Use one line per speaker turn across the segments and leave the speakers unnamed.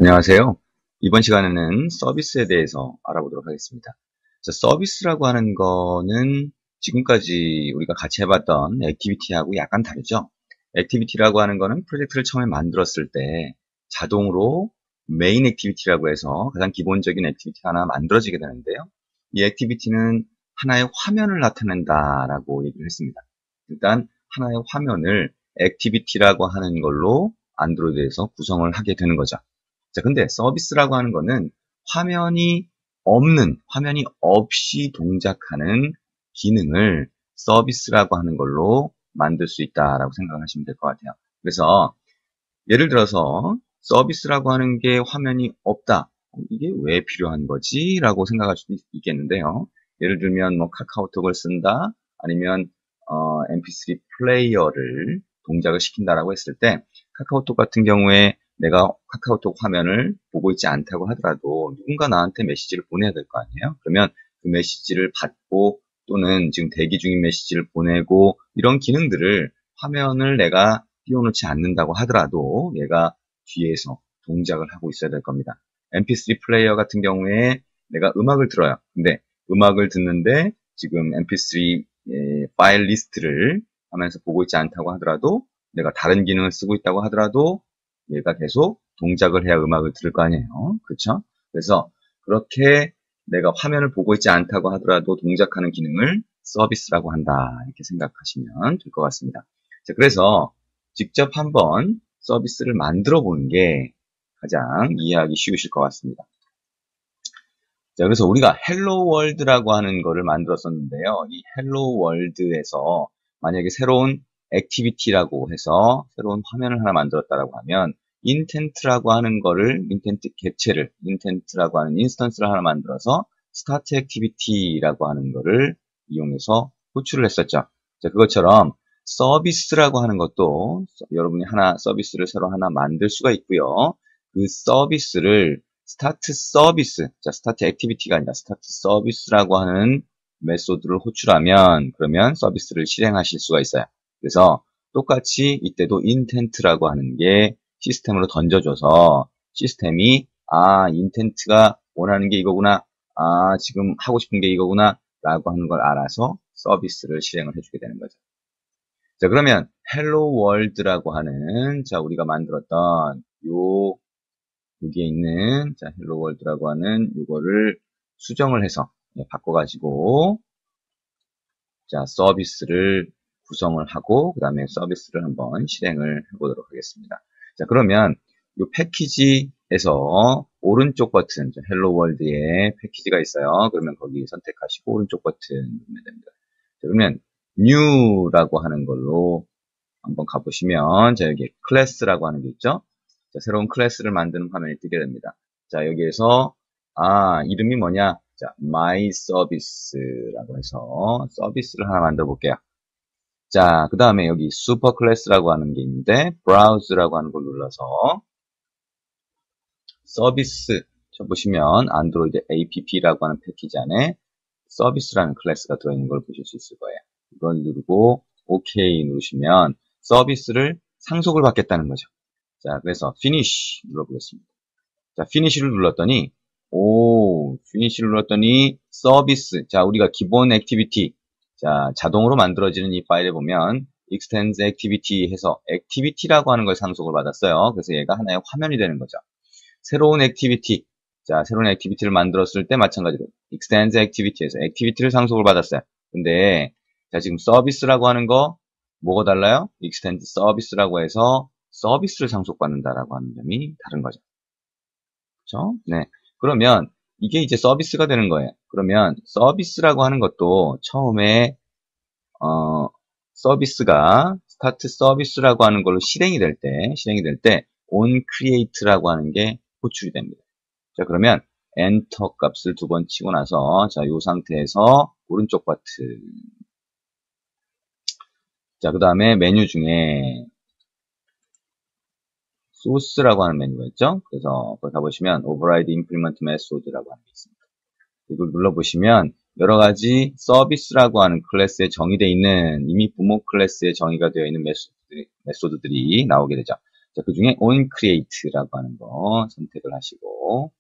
안녕하세요. 이번 시간에는 서비스에 대해서 알아보도록 하겠습니다. 자, 서비스라고 하는 거는 지금까지 우리가 같이 해봤던 액티비티하고 약간 다르죠? 액티비티라고 하는 거는 프로젝트를 처음에 만들었을 때 자동으로 메인 액티비티라고 해서 가장 기본적인 액티비티가 하나 만들어지게 되는데요. 이 액티비티는 하나의 화면을 나타낸다라고 얘기를 했습니다. 일단 하나의 화면을 액티비티라고 하는 걸로 안드로이드에서 구성을 하게 되는 거죠. 자, 근데 서비스라고 하는 거는 화면이 화면이 없이 동작하는 기능을 서비스라고 하는 걸로 만들 수 있다라고 생각하시면 될 것 같아요. 그래서 예를 들어서 서비스라고 하는 게 화면이 없다. 이게 왜 필요한 거지? 라고 생각할 수도 있겠는데요. 예를 들면 뭐 카카오톡을 쓴다, 아니면 MP3 플레이어를 동작을 시킨다라고 했을 때 카카오톡 같은 경우에 내가 카카오톡 화면을 보고 있지 않다고 하더라도 누군가 나한테 메시지를 보내야 될 거 아니에요? 그러면 그 메시지를 받고 또는 지금 대기 중인 메시지를 보내고 이런 기능들을 화면을 내가 띄워놓지 않는다고 하더라도 얘가 뒤에서 동작을 하고 있어야 될 겁니다. MP3 플레이어 같은 경우에 내가 음악을 들어요. 근데 음악을 듣는데 지금 MP3 파일 리스트를 하면서 보고 있지 않다고 하더라도 내가 다른 기능을 쓰고 있다고 하더라도 얘가 계속 동작을 해야 음악을 들을 거 아니에요. 그렇죠? 그래서 그렇게 내가 화면을 보고 있지 않다고 하더라도 동작하는 기능을 서비스라고 한다. 이렇게 생각하시면 될 것 같습니다. 자, 그래서 직접 한번 서비스를 만들어 보는 게 가장 이해하기 쉬우실 것 같습니다. 자, 그래서 우리가 헬로 월드라고 하는 거를 만들었었는데요. 이 헬로 월드에서 만약에 새로운 액티비티라고 해서 새로운 화면을 하나 만들었다라고 하면 인텐트라고 하는 거를 인텐트 객체를 인텐트라고 하는 인스턴스를 하나 만들어서 스타트 액티비티라고 하는 거를 이용해서 호출을 했었죠. 자, 그것처럼 서비스라고 하는 것도 여러분이 서비스를 새로 하나 만들 수가 있고요. 그 서비스를 스타트 서비스, 자, 스타트 액티비티가 아니라 스타트 서비스라고 하는 메소드를 호출하면 그러면 서비스를 실행하실 수가 있어요. 그래서 똑같이 이때도 인텐트라고 하는 게 시스템으로 던져줘서 시스템이 인텐트가 원하는 게 이거구나, 지금 하고 싶은 게 이거구나 라고 하는 걸 알아서 서비스를 실행을 해주게 되는 거죠. 자, 그러면 헬로 월드라고 하는 자 우리가 만들었던 여기에 있는 자 헬로 월드라고 하는 요거를 수정을 해서 바꿔가지고 자 서비스를 구성을 하고 그 다음에 서비스를 한번 실행을 해보도록 하겠습니다. 자, 그러면 이 패키지에서 오른쪽 버튼 헬로 월드에 패키지가 있어요. 그러면 거기 선택하시고 오른쪽 버튼 누르면 됩니다. 자, 그러면 new라고 하는 걸로 한번 가보시면 자 여기 클래스라고 하는 게 있죠. 자, 새로운 클래스를 만드는 화면이 뜨게 됩니다. 자, 여기에서 이름이 뭐냐? 자, my service라고 해서 서비스를 하나 만들어 볼게요. 자, 그 다음에 여기 슈퍼 클래스라고 하는 게 있는데 browse라고 하는 걸 눌러서 서비스 쳐보시면 안드로이드 app라고 하는 패키지 안에 서비스라는 클래스가 들어있는 걸 보실 수 있을 거예요. 이걸 누르고 OK 누르시면 서비스를 상속을 받겠다는 거죠. 자, 그래서 finish 눌러보겠습니다. 자, finish를 눌렀더니 finish를 눌렀더니 서비스. 자, 우리가 기본 액티비티. 자, 자동으로 만들어지는 이 파일에 보면 extends activity 해서 activity라고 하는 걸 상속을 받았어요. 그래서 얘가 하나의 화면이 되는 거죠. 새로운 액티비티. 자, 새로운 액티비티를 만들었을 때 마찬가지로 extends activity에서 액티비티를 상속을 받았어요. 근데 자, 지금 서비스라고 하는 거 뭐가 달라요? extend service라고 해서 서비스를 상속받는다라고 하는 점이 다른 거죠. 그렇죠? 네. 그러면 이게 이제 서비스가 되는 거예요. 그러면 서비스라고 하는 것도 처음에 서비스가 스타트 서비스라고 하는 걸로 실행이 될 때 on create라고 하는 게 호출이 됩니다. 자, 그러면 엔터 값을 두 번 치고 나서 자, 이 상태에서 오른쪽 버튼. 자, 그 다음에 메뉴 중에 소스라고 하는 메뉴가 있죠. 그래서 거기 가보시면 override implement method라고 하는 게 있습니다. 이걸 눌러보시면 여러 가지 서비스라고 하는 클래스에 정의되어 있는 이미 부모 클래스에 정의가 되어 있는 메소드들이 나오게 되죠. 자, 그 중에 onCreate라고 하는 거 선택을 하시고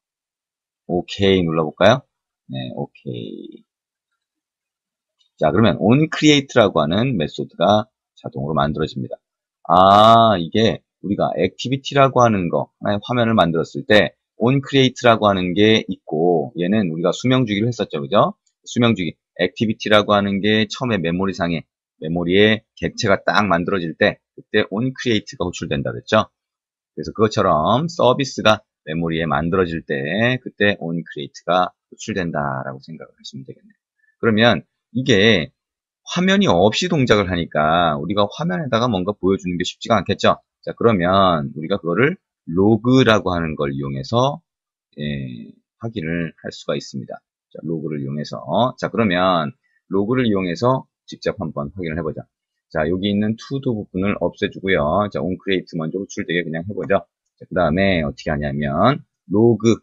OK 눌러볼까요? 네, OK. 자, 그러면 onCreate라고 하는 메소드가 자동으로 만들어집니다. 아, 이게 우리가 액티비티라고 하는 거, 하나의 화면을 만들었을 때 onCreate라고 하는 게 있고, 얘는 우리가 수명주기를 했었죠, 그죠? 수명주기, 액티비티라고 하는 게 처음에 메모리에 객체가 딱 만들어질 때, 그때 onCreate가 호출된다 그랬죠? 그래서 그것처럼 서비스가 메모리에 만들어질 때, 그때 onCreate가 호출된다라고 생각을 하시면 되겠네요. 그러면 이게 화면이 없이 동작을 하니까 우리가 화면에다가 뭔가 보여주는 게 쉽지가 않겠죠. 자, 그러면 우리가 그거를 로그라고 하는 걸 이용해서 확인을 할 수가 있습니다. 자, 로그를 이용해서. 자, 그러면 로그를 이용해서 직접 한번 확인을 해보자. 자, 여기 있는 투도 부분을 없애주고요. 자, onCreate 먼저 호출되게 그냥 해보죠. 그 다음에 어떻게 하냐면 로그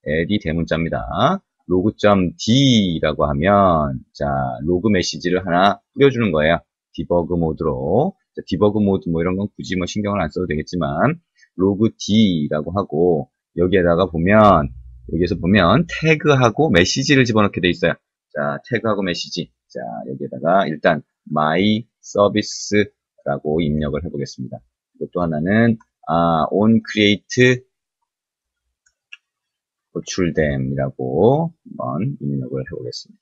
add이 대문자입니다. 로그.d라고 하면 자 로그 메시지를 하나 뿌려주는 거예요. 디버그 모드로. 자, 디버그 모드 뭐 이런 건 굳이 뭐 신경을 안 써도 되겠지만 로그 d라고 하고 여기에다가 보면 여기에서 보면 태그하고 메시지를 집어넣게 돼 있어요. 자, 태그하고 메시지. 자, 여기에다가 일단 my service라고 입력을 해보겠습니다. 또 하나는 onCreate 호출됨이라고 한번 입력을 해보겠습니다.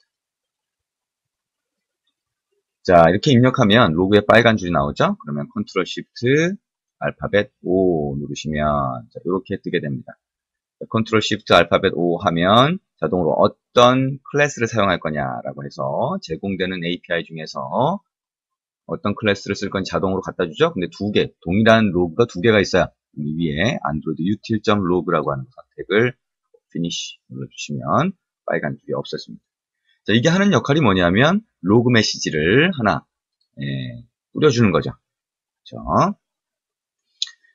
자, 이렇게 입력하면 로그에 빨간 줄이 나오죠? 그러면 컨트롤 시프트 알파벳 O 누르시면 자, 이렇게 뜨게 됩니다. 컨트롤 시프트 알파벳 O 하면 자동으로 어떤 클래스를 사용할 거냐라고 해서 제공되는 API 중에서 어떤 클래스를 쓸 건지 자동으로 갖다 주죠? 근데 두 개, 동일한 로그가 두 개가 있어요. 이 위에 안드로이드 util.log라고 하는 선택을 피니쉬 눌러주시면 빨간 줄이 없어집니다. 자, 이게 하는 역할이 뭐냐면 로그 메시지를 하나 뿌려주는 거죠. 그렇죠?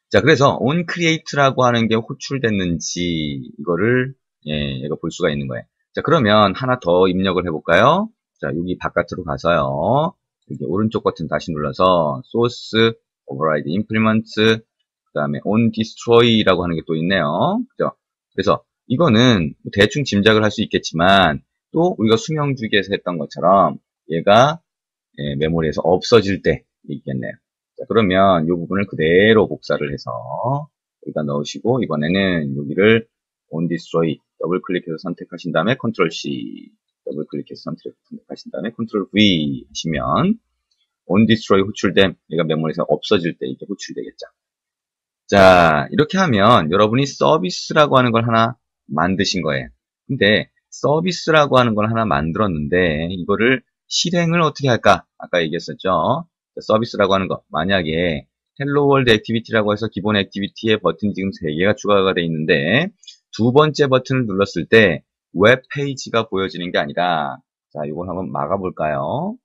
자, 그래서 onCreate라고 하는 게 호출됐는지 이거를 얘가 볼 수가 있는 거예요. 자, 그러면 하나 더 입력을 해볼까요? 자, 여기 바깥으로 가서요. 여기 오른쪽 버튼 다시 눌러서 source, override, implement, 그 다음에 onDestroy라고 하는 게 또 있네요. 그죠? 그래서 이거는 대충 짐작을 할 수 있겠지만 또 우리가 수명주기에서 했던 것처럼 얘가 메모리에서 없어질 때 있겠네요. 자, 그러면 이 부분을 그대로 복사를 해서 여기다 넣으시고 이번에는 여기를 onDestroy 더블 클릭해서 선택하신 다음에 컨트롤 C 더블 클릭해서 선택하신 다음에 컨트롤 V 하시면 onDestroy 호출됨 얘가 메모리에서 없어질 때 이렇게 호출되겠죠. 자, 이렇게 하면 여러분이 서비스라고 하는 걸 하나 만드신 거예요. 근데 서비스라고 하는 걸 하나 만들었는데 이거를 실행을 어떻게 할까? 아까 얘기했었죠. 서비스라고 하는 거 만약에 헬로 월드 액티비티라고 해서 기본 액티비티에 버튼이 지금 3개가 추가가 돼 있는데 두 번째 버튼을 눌렀을 때 웹페이지가 보여지는 게 아니라 자, 이걸 한번 막아볼까요?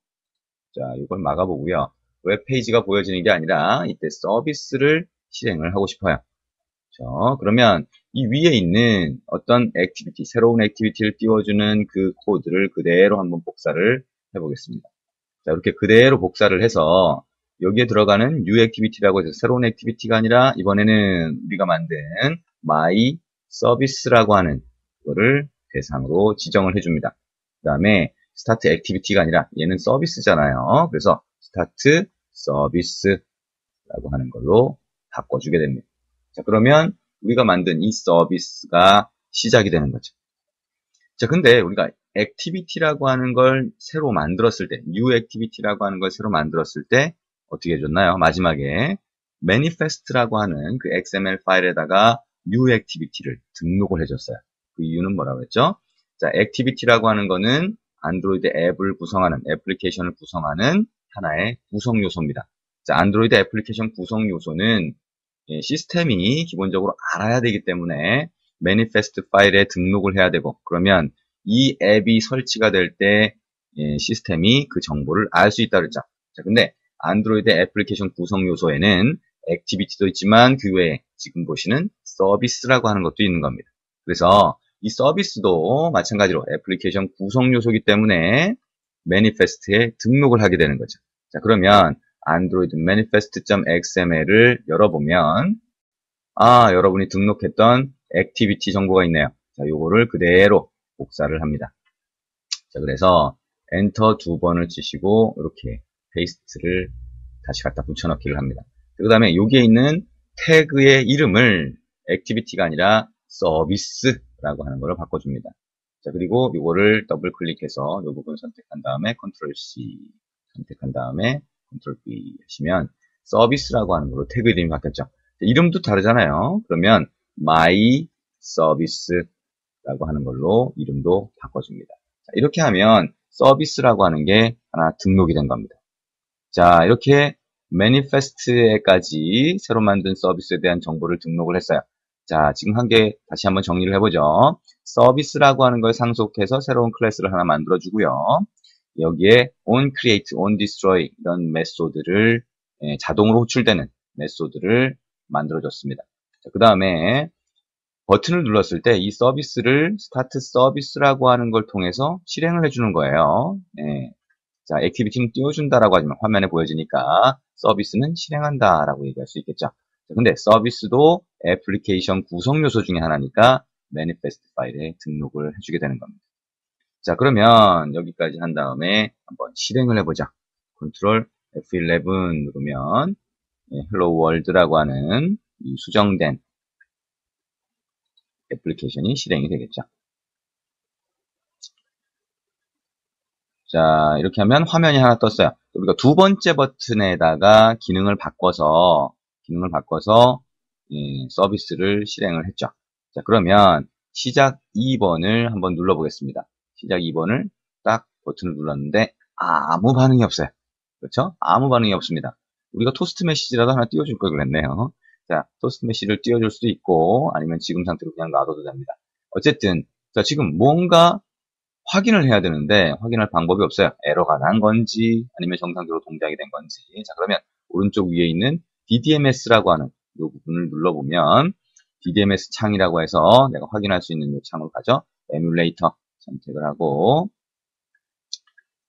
자, 이걸 막아보고요. 웹페이지가 보여지는 게 아니라 이때 서비스를 실행을 하고 싶어요. 그렇죠? 그러면 이 위에 있는 어떤 액티비티, 새로운 액티비티를 띄워주는 그 코드를 그대로 한번 복사를 해보겠습니다. 자, 이렇게 그대로 복사를 해서 여기에 들어가는 new activity라고 해서 새로운 액티비티가 아니라 이번에는 우리가 만든 my service라고 하는 거를 대상으로 지정을 해줍니다. 그 다음에 start activity가 아니라 얘는 서비스잖아요. 그래서 start service라고 하는 걸로 바꿔주게 됩니다. 자, 그러면 우리가 만든 이 서비스가 시작이 되는 거죠. 자, 근데 우리가 액티비티라고 하는 걸 새로 만들었을 때, new activity라고 하는 걸 새로 만들었을 때 어떻게 해줬나요? 마지막에 manifest라고 하는 그 XML 파일에다가 new activity를 등록을 해줬어요. 그 이유는 뭐라고 했죠? 자, 액티비티라고 하는 거는 안드로이드 앱을 구성하는, 애플리케이션을 구성하는 하나의 구성 요소입니다. 자, 안드로이드 애플리케이션 구성 요소는 시스템이 기본적으로 알아야 되기 때문에 매니페스트 파일에 등록을 해야 되고 그러면 이 앱이 설치가 될 때 시스템이 그 정보를 알 수 있다 그랬죠. 자, 근데 안드로이드 애플리케이션 구성 요소에는 액티비티도 있지만 그 외에 지금 보시는 서비스라고 하는 것도 있는 겁니다. 그래서 이 서비스도 마찬가지로 애플리케이션 구성 요소이기 때문에 매니페스트에 등록을 하게 되는 거죠. 자, 그러면 안드로이드 manifest.xml을 열어보면 여러분이 등록했던 액티비티 정보가 있네요. 자, 요거를 그대로 복사를 합니다. 자, 그래서 엔터 2번을 치시고 이렇게 페이스트를 다시 갖다 붙여넣기를 합니다. 그 다음에 여기에 있는 태그의 이름을 액티비티가 아니라 서비스라고 하는 걸 바꿔줍니다. 자, 그리고 이거를 더블 클릭해서 이 부분 선택한 다음에 컨트롤 C 선택한 다음에 컨트롤 V 하시면 서비스라고 하는 걸로 태그 이름이 바뀌었죠. 자, 이름도 다르잖아요. 그러면 my service라고 하는 걸로 이름도 바꿔줍니다. 자, 이렇게 하면 서비스라고 하는 게 하나 등록이 된 겁니다. 자, 이렇게 매니페스트에까지 새로 만든 서비스에 대한 정보를 등록을 했어요. 자, 지금 한 개 다시 한번 정리를 해보죠. 서비스라고 하는 걸 상속해서 새로운 클래스를 하나 만들어주고요. 여기에 onCreate, onDestroy 이런 메소드를 자동으로 호출되는 메소드를 만들어줬습니다. 그 다음에 버튼을 눌렀을 때 이 서비스를 스타트 서비스라고 하는 걸 통해서 실행을 해주는 거예요. 자, 액티비티는 띄워준다라고 하지만 화면에 보여지니까 서비스는 실행한다라고 얘기할 수 있겠죠. 근데 서비스도 애플리케이션 구성 요소 중에 하나니까 매니페스트 파일에 등록을 해주게 되는 겁니다. 자, 그러면 여기까지 한 다음에 한번 실행을 해보자. 컨트롤 F11 누르면 헬로 월드라고 하는 이 수정된 애플리케이션이 실행이 되겠죠. 자, 이렇게 하면 화면이 하나 떴어요. 우리가 두 번째 버튼에다가 기능을 바꿔서 서비스를 실행을 했죠. 자, 그러면 시작 2번을 한번 눌러보겠습니다. 시작 2번을 딱 버튼을 눌렀는데 아무 반응이 없어요. 그렇죠? 아무 반응이 없습니다. 우리가 토스트 메시지라도 하나 띄워줄 걸 그랬네요. 자, 토스트 메시지를 띄워줄 수도 있고 아니면 지금 상태로 그냥 놔둬도 됩니다. 어쨌든 자, 지금 뭔가 확인을 해야 되는데 확인할 방법이 없어요. 에러가 난 건지 아니면 정상적으로 동작이 된 건지. 자, 그러면 오른쪽 위에 있는 DDMS라고 하는 이 부분을 눌러보면 DDMS 창이라고 해서 내가 확인할 수 있는 이 창을 가져 에뮬레이터 선택을 하고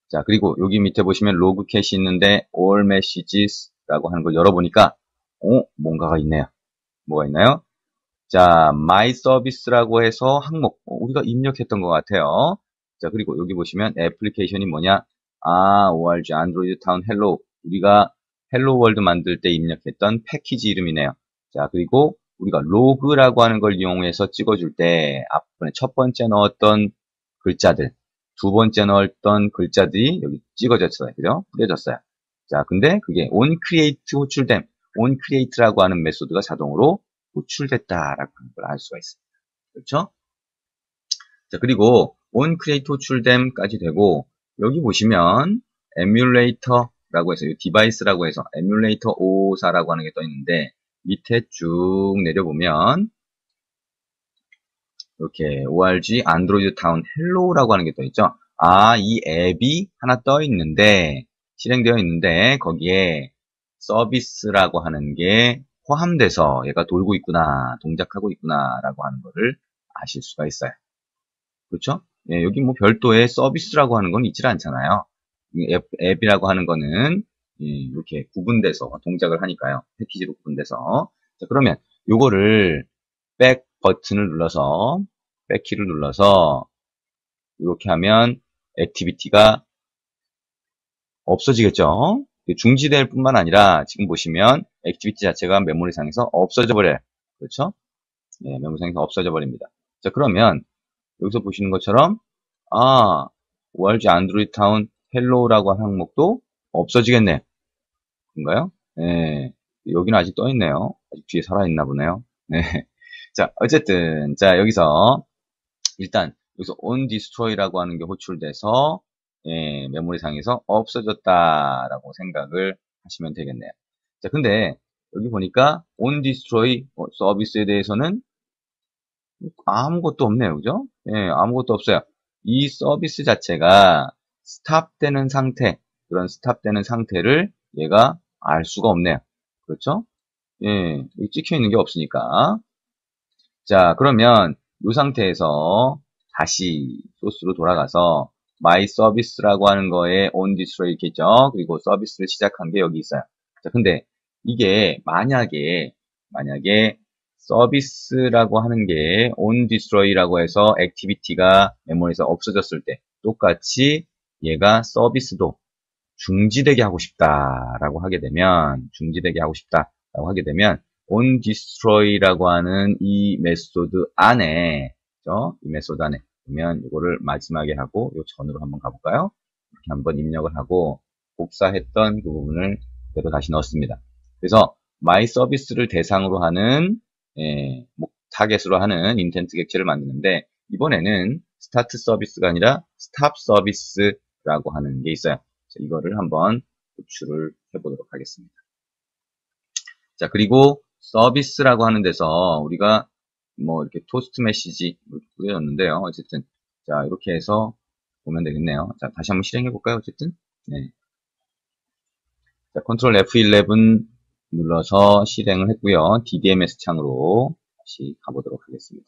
자, 그리고 여기 밑에 보시면 로그 캐시 있는데 all messages라고 하는 걸 열어보니까 뭔가가 있네요. 뭐가 있나요? 자, my service라고 해서 항목 우리가 입력했던 것 같아요. 자, 그리고 여기 보시면 애플리케이션이 뭐냐? org 안드로이드 타운 헬로 우리가 헬로 월드 만들 때 입력했던 패키지 이름이네요. 자, 그리고 우리가 로그라고 하는 걸 이용해서 찍어줄 때 앞부분에 첫 번째 넣었던 글자들, 두 번째 넣었던 글자들이 여기 찍어졌어요. 그죠? 뿌려졌어요. 자, 근데 그게 onCreate 호출됨, onCreate라고 하는 메소드가 자동으로 호출됐다라고 하는 걸 알 수가 있습니다. 그렇죠? 자, 그리고 onCreate 호출됨까지 되고 여기 보시면 에뮬레이터라고 해서 이 디바이스라고 해서 에뮬레이터 554라고 하는 게 떠 있는데 밑에 쭉 내려보면 이렇게 org 안드로이드 타운 헬로우라고 하는 게 떠 있죠. 이 앱이 하나 떠 있는데 실행되어 있는데 거기에 서비스라고 하는 게 포함돼서 얘가 돌고 있구나, 동작하고 있구나라고 하는 거를 아실 수가 있어요. 그렇죠? 예, 여기 뭐 별도의 서비스라고 하는 건 있질 않잖아요. 앱이라고 하는 거는 이렇게 구분돼서 동작을 하니까요. 패키지로 구분돼서. 자, 그러면 요거를 백 버튼을 눌러서 백키를 눌러서 이렇게 하면 액티비티가 없어지겠죠. 중지될 뿐만 아니라 지금 보시면 액티비티 자체가 메모리상에서 없어져 버려요. 그렇죠? 네, 메모리상에서 없어져 버립니다. 자, 그러면 여기서 보시는 것처럼 org 안드로이드 타운 헬로우라고 하는 항목도 없어지겠네요. 그런가요? 네, 여기는 아직 떠 있네요. 아직 뒤에 살아있나 보네요. 네. 자, 어쨌든 자, 여기서 일단 여기서 onDestroy라고 하는 게 호출돼서 메모리상에서 없어졌다라고 생각을 하시면 되겠네요. 자, 근데 여기 보니까 onDestroy 서비스에 대해서는 아무것도 없네요. 그죠? 예, 아무것도 없어요. 이 서비스 자체가 스탑되는 상태, 그런 스탑되는 상태를 얘가 알 수가 없네요. 그렇죠? 예, 여기 찍혀 있는 게 없으니까. 자, 그러면 이 상태에서 다시 소스로 돌아가서 my service라고 하는 거에 on destroy 있겠죠? 그리고 서비스를 시작한 게 여기 있어요. 자, 근데 이게 만약에 서비스라고 하는 게 on destroy라고 해서 액티비티가 메모리에서 없어졌을 때 똑같이 얘가 서비스도 중지되게 하고 싶다라고 하게 되면 on destroy라고 하는 이 메소드 안에 그죠? 이 메소드 안에 보면 이거를 마지막에 하고 요 전으로 한번 가볼까요? 이렇게 한번 입력을 하고 복사했던 그 부분을 그대로 다시 넣었습니다. 그래서 my service를 대상으로 하는 타겟으로 하는 인텐트 객체를 만드는데 이번에는 스타트 서비스가 아니라 스탑 서비스라고 하는 게 있어요. 자, 이거를 한번 구출을 해보도록 하겠습니다. 자, 그리고 서비스라고 하는 데서 우리가 뭐 이렇게 토스트 메시지 뿌려졌는데요. 어쨌든 자 이렇게 해서 보면 되겠네요. 자 다시 한번 실행해 볼까요? 어쨌든 네. 자 컨트롤 F11 눌러서 실행을 했고요. DDMS 창으로 다시 가보도록 하겠습니다.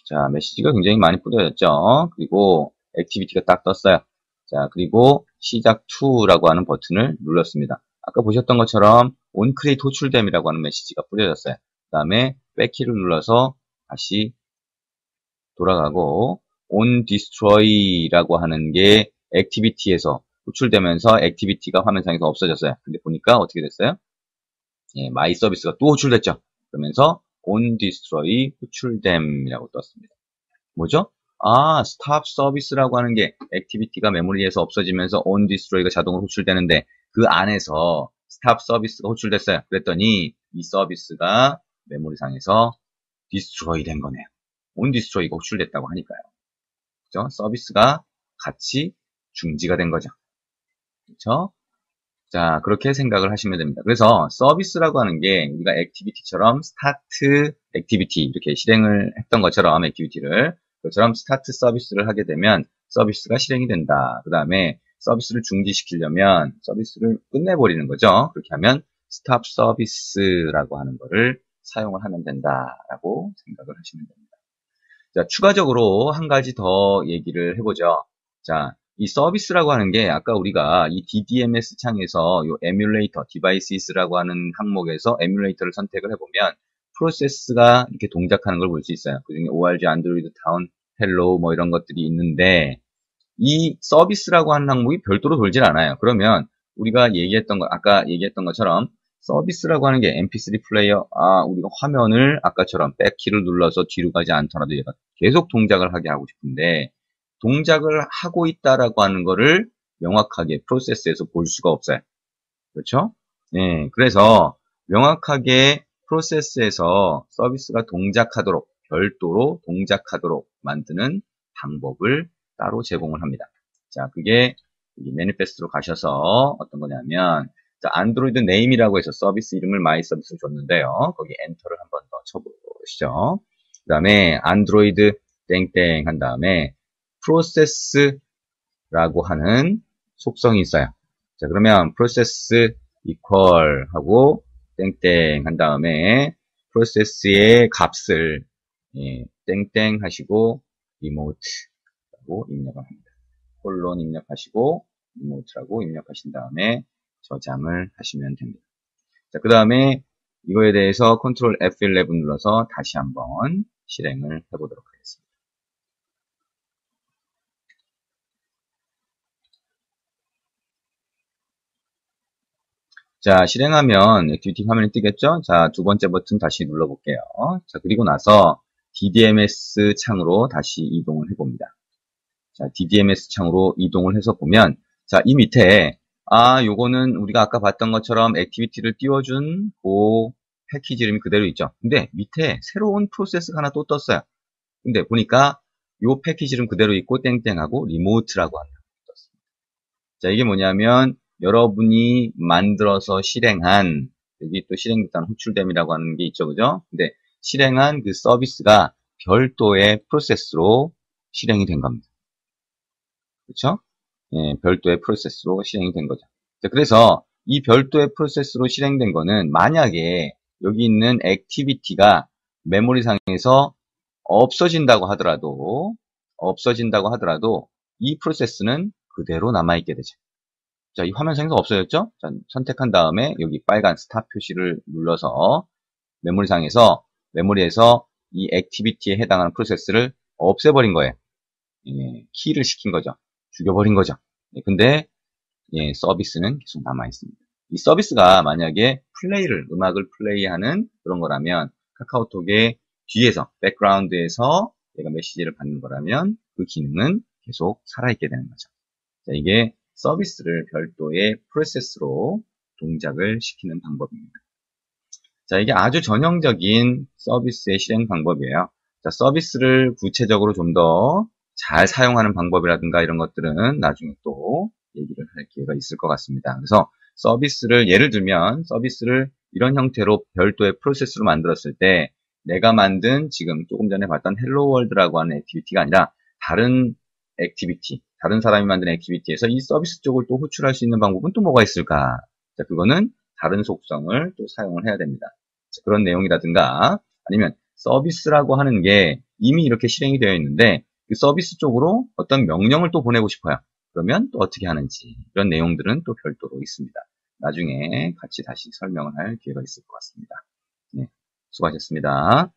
자 메시지가 굉장히 많이 뿌려졌죠. 그리고 액티비티가 딱 떴어요. 자 그리고 시작 2라고 하는 버튼을 눌렀습니다. 아까 보셨던 것처럼 onCreate 호출됨이라고 하는 메시지가 뿌려졌어요. 그 다음에 백키를 눌러서 다시 돌아가고 onDestroy라고 하는 게 액티비티에서 호출되면서 액티비티가 화면상에서 없어졌어요. 근데 보니까 어떻게 됐어요? 예, 마이 서비스가 또 호출됐죠. 그러면서 onDestroy 호출됨이라고 떴습니다. 뭐죠? 아, 스탑 서비스라고 하는 게 액티비티가 메모리에서 없어지면서 onDestroy가 자동으로 호출되는데 그 안에서 스탑 서비스가 호출됐어요. 그랬더니 이 서비스가 메모리상에서 디스트로이 된 거네요. onDestroy가 호출됐다고 하니까요. 그죠? 서비스가 같이 중지가 된 거죠. 그렇죠? 자, 그렇게 생각을 하시면 됩니다. 그래서 서비스라고 하는 게 우리가 액티비티처럼 스타트 액티비티 이렇게 실행을 했던 것처럼 액티비티를 그처럼 스타트 서비스를 하게 되면 서비스가 실행이 된다. 그 다음에 서비스를 중지시키려면 서비스를 끝내버리는 거죠. 그렇게 하면 스탑 서비스라고 하는 거를 사용을 하면 된다라고 생각을 하시면 됩니다. 자, 추가적으로 한 가지 더 얘기를 해보죠. 자, 이 서비스라고 하는 게 아까 우리가 이 DDMS 창에서 이 에뮬레이터, 디바이시스라고 하는 항목에서 에뮬레이터를 선택을 해보면 프로세스가 이렇게 동작하는 걸 볼 수 있어요. 그 중에 ORG, 안드로이드, 타운, 헬로우 뭐 이런 것들이 있는데 이 서비스라고 하는 항목이 별도로 돌질 않아요. 그러면 우리가 아까 얘기했던 것처럼 서비스라고 하는 게 MP3 플레이어, 우리가 화면을 아까처럼 백키를 눌러서 뒤로 가지 않더라도 얘가 계속 동작을 하게 하고 싶은데 동작을 하고 있다라고 하는 거를 명확하게 프로세스에서 볼 수가 없어요. 그렇죠? 네, 그래서 명확하게 프로세스에서 서비스가 동작하도록, 별도로 동작하도록 만드는 방법을 따로 제공을 합니다. 자, 그게 매니페스트로 가셔서 어떤 거냐면, 자, 안드로이드 네임이라고 해서 서비스 이름을 마이 서비스를 줬는데요. 거기 엔터를 한번 더 쳐보시죠. 그 다음에 안드로이드 땡땡 한 다음에 프로세스라고 하는 속성이 있어요. 자, 그러면 process equal 하고 땡땡 한 다음에 프로세스의 값을 땡땡 하시고 remote라고 입력을 합니다. 콜론 입력하시고 remote라고 입력하신 다음에 저장을 하시면 됩니다. 자, 그 다음에 이거에 대해서 컨트롤 F11 눌러서 다시 한번 실행을 해보도록 하겠습니다. 자, 실행하면 액티비티 화면이 뜨겠죠? 자, 두 번째 버튼 다시 눌러볼게요. 자, 그리고 나서 DDMS 창으로 다시 이동을 해봅니다. 자, DDMS 창으로 이동을 해서 보면, 자, 이 밑에, 요거는 우리가 아까 봤던 것처럼 액티비티를 띄워준 그 패키지 이름이 그대로 있죠. 근데 밑에 새로운 프로세스가 하나 또 떴어요. 근데 보니까 요 패키지 이름 그대로 있고 땡땡하고 리모트라고 한다. 자, 이게 뭐냐면, 여러분이 만들어서 실행한, 여기 또 실행됐다는 호출됨이라고 하는 게 있죠, 그죠? 근데 실행한 그 서비스가 별도의 프로세스로 실행이 된 겁니다. 그렇죠? 예, 별도의 프로세스로 실행이 된 거죠. 자, 그래서 이 별도의 프로세스로 실행된 거는 만약에 여기 있는 액티비티가 메모리상에서 없어진다고 하더라도 이 프로세스는 그대로 남아있게 되죠. 자, 이 화면 생성 없어졌죠? 자, 선택한 다음에 여기 빨간 스탑 표시를 눌러서 메모리에서 이 액티비티에 해당하는 프로세스를 없애버린 거예요. 예, 키를 시킨 거죠. 죽여버린 거죠. 예, 근데 예, 서비스는 계속 남아있습니다. 이 서비스가 만약에 음악을 플레이하는 그런 거라면 카카오톡의 뒤에서, 백그라운드에서 내가 메시지를 받는 거라면 그 기능은 계속 살아있게 되는 거죠. 자, 이게 서비스를 별도의 프로세스로 동작을 시키는 방법입니다. 자, 이게 아주 전형적인 서비스의 실행 방법이에요. 자, 서비스를 구체적으로 좀 더 잘 사용하는 방법이라든가 이런 것들은 나중에 또 얘기를 할 기회가 있을 것 같습니다. 그래서 예를 들면 서비스를 이런 형태로 별도의 프로세스로 만들었을 때 내가 만든 지금 조금 전에 봤던 헬로 월드라고 하는 액티비티가 아니라 다른 사람이 만든 액티비티에서 이 서비스 쪽을 또 호출할 수 있는 방법은 또 뭐가 있을까? 자, 그거는 다른 속성을 또 사용을 해야 됩니다. 자, 그런 내용이라든가 아니면 서비스라고 하는 게 이미 이렇게 실행이 되어 있는데 그 서비스 쪽으로 어떤 명령을 또 보내고 싶어요. 그러면 또 어떻게 하는지 이런 내용들은 또 별도로 있습니다. 나중에 같이 다시 설명을 할 기회가 있을 것 같습니다. 네, 수고하셨습니다.